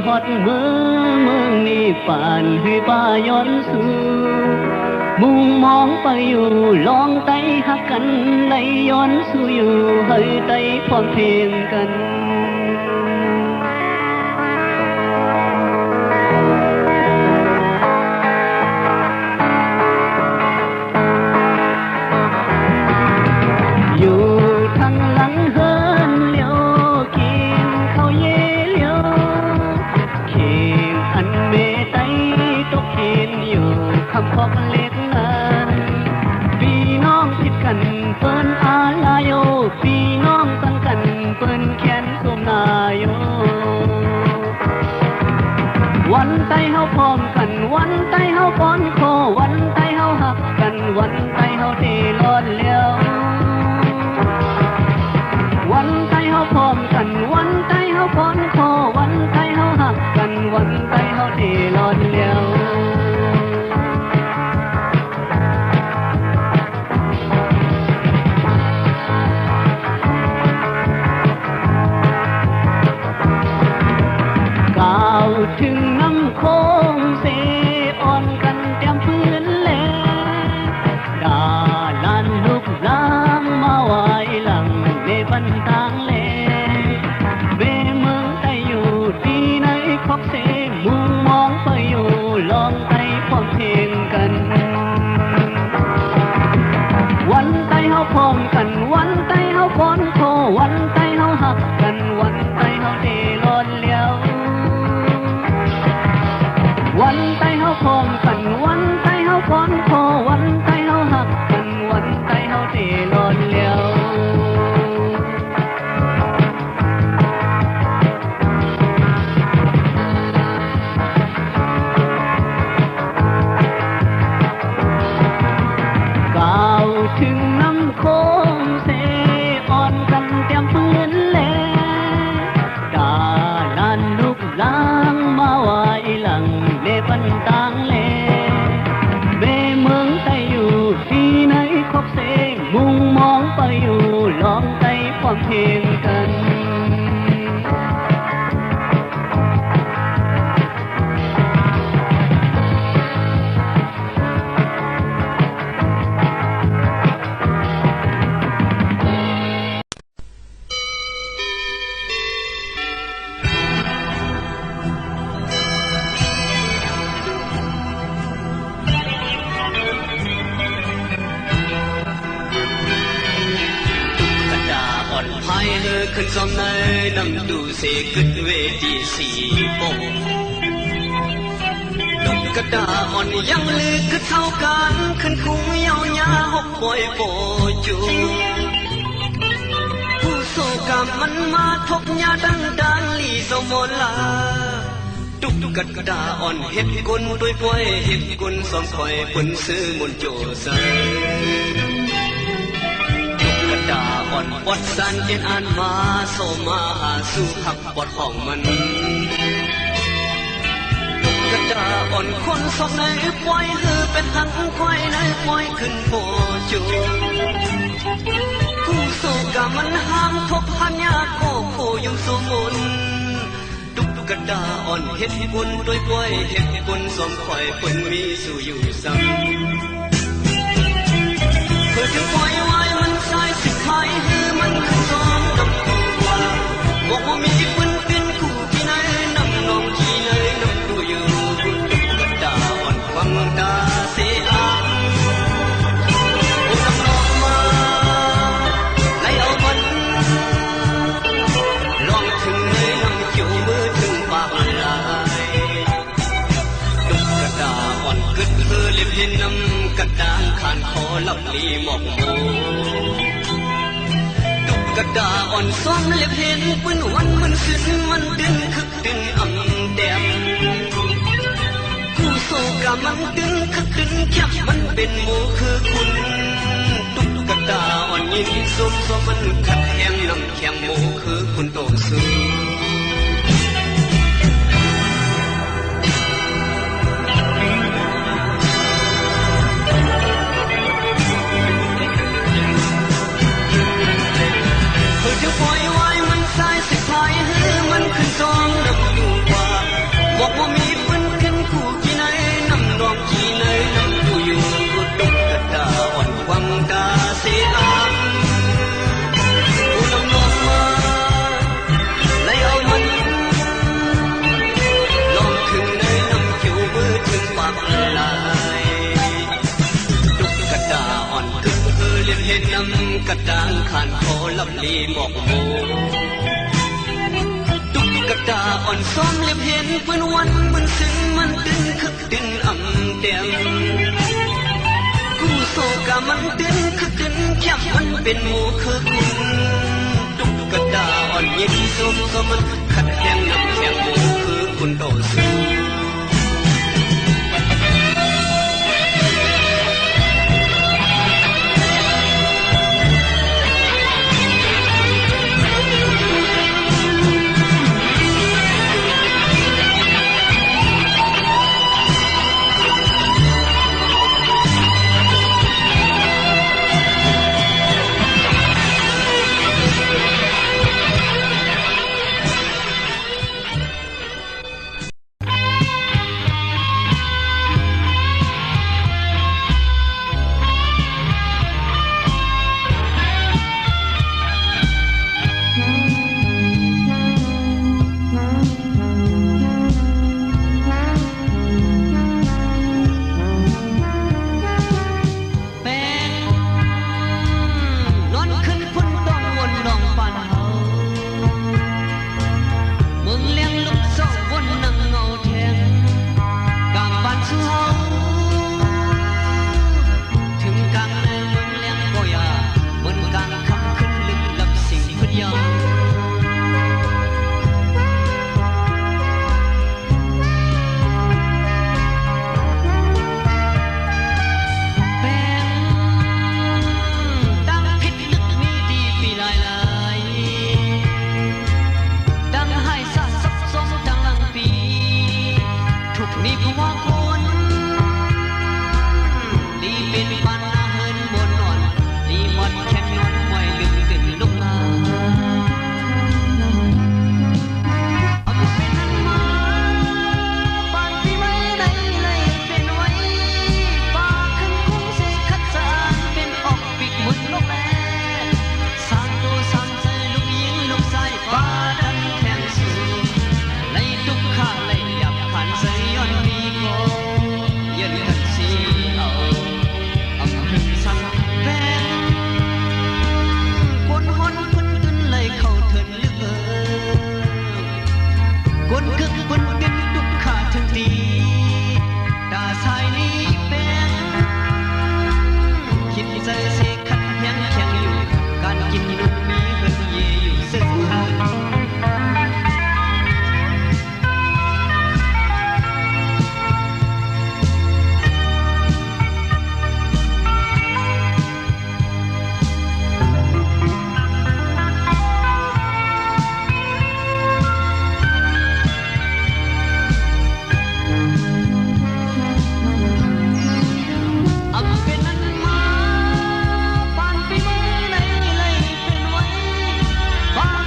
ฮอดเมืองนี้ป่านให้ป้าย้อนสู่มุ่งมองไปอยู่ลองไต่หักกันไหลย้อนสู่อยู่ให้ไต่พร้อมเพรียงกันอยู่ทางหลังเฮินเลี้ยวกินข้าวเย่เลี้ยวเข่งอันเมไตตกเห็นอยู่คำพอกเล็กนั้นพี่น้องคิดกันเปิ้นอาลาโยพี่น้องตั้งกันเปิ้นแขนสมนายโยวันไตเฮาพร้อมกันวันไตเฮาป้อนคอวันไตเฮาหักกันวันไตเฮาเทร้อนแล้ววันไตเฮาพร้อมกันวันไตเฮาป้อนคอวันไตเฮาหักกันวันไตเฮาเทร้อนแล้วก้าวถึงน้ำโค้งเสอ่อนกันเตรียมพื้นแลดาลานลูกล้างมาไว้หลังในบันทางแลเบเมืองไตอยู่ที่ไหนคอกเสมุ่งมองไปอยู่ลองไตพร้อมเพรียงกันวันไตเฮาพร้อมกันวันไตเฮาป้อนคอวันไตเฮาหักกันวันไตเฮาเทร้อนแล้ววันไตเฮาพร้อมกันวันไตเฮาป้อนคอวันไตเฮาหักกันวันไตเฮาเทร้อนแล้วก้าวถึงน้ำโค้งเสอ่อนกันเตรียมพื้นแลดาลานลูกล้างมาไว้หลังเลปันตางเลเบเมืองไตอยู่ที่ไหนคอกเสมุ่งมองไปอยู่ลองไตพร้อมเพรียงกันขึ้นซ้อมในนำดูเสกึดเวทีสีโปดุกกระดาอ่อนยังลือคือเท่ากันขึ้นคุ้งเยาวยาหกปอยโปจูผู้โศกรรมมันมาทบยาดังลีสมลาดุกกระดาอ่อนเห็ดกุนด้วยปอยเห็ดกุนสอมคอยปุ่นซื้อมนโจใสดาอ่อนปอดสันเจนอันมาโซมาหาสู่หักปอดของมันตุกกระดาอ่อนคนสองในปล่อยหือเป็นหังควายในปล่อยขึ้นโปจูผู้โศกามันห้ามทบพันยาโคโคยังสมุนตุกกระดาอ่อนเห็ดกุนโดยปล่อยเห็ดกุนสมคอยเปิ้นมีสู่อยู่ซ้ำเพื่อจะปล่อยไว้มันสายสิขายให้มันขึ้นซ้อมดำตัวบอกว่ามีปืนเป็นคู่ที่ไหนนำน้องที่ไหนนำตัวอยู่ตุกกระดาอ่อนฟังตาเสียโอ้นำน้องมาไล่เอามันลองถึงเลยนำเกี่ยวมือถึงปากลายตุกกระดาอ่อนกึดเธอเล็บเห็นนำกระดานขานคอลับลีหมอกโมตุกกระดาอ่อนซ้อมเล็บเห็นปืนวันมันสิ้นมันดึงคึกดึงอ่ำแดมผู้โศกามันดึงคึกดึงแคบมันเป็นโมคือคุณตุกกระดาอ่อนยินซุ่มซ้อมมันขัดแย้งนำแข็งโมคือคุณโตสูจะปล่อยไว้มันสายสิพายให้มันขึ้นซ้อมนำอยู่ว่า กระดางขานโคลำลีบอกโมตุกกระดาอ่อนซ้อมเล็บเห็นเพื่อนวันมันซึ้งมันตึงคึกตึนอ่ำเต็มกูโซกะมันตึงคึกตึนแค่มันเป็นหมูคือคุณตุกกระดาอ่อนยิ้มส้มก็มันขัดแย้งน้ำแข็งหมูคือคุณโตสูBye.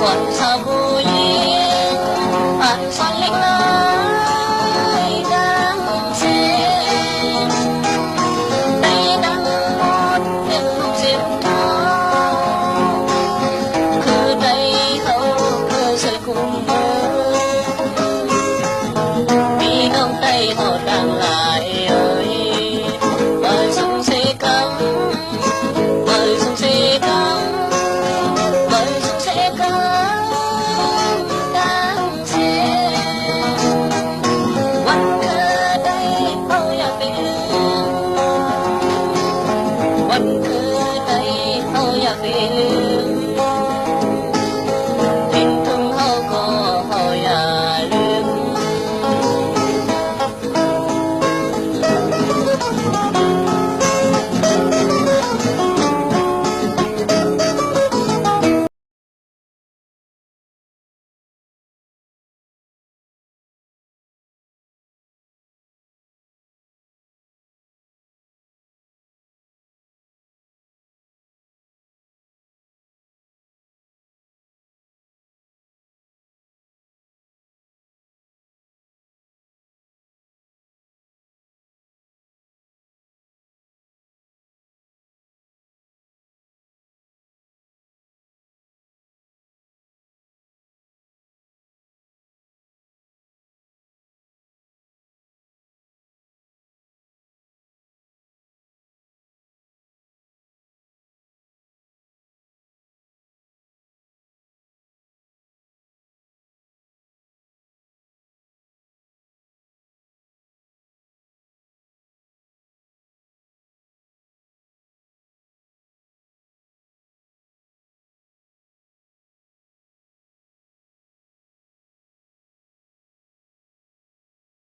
อนเช้า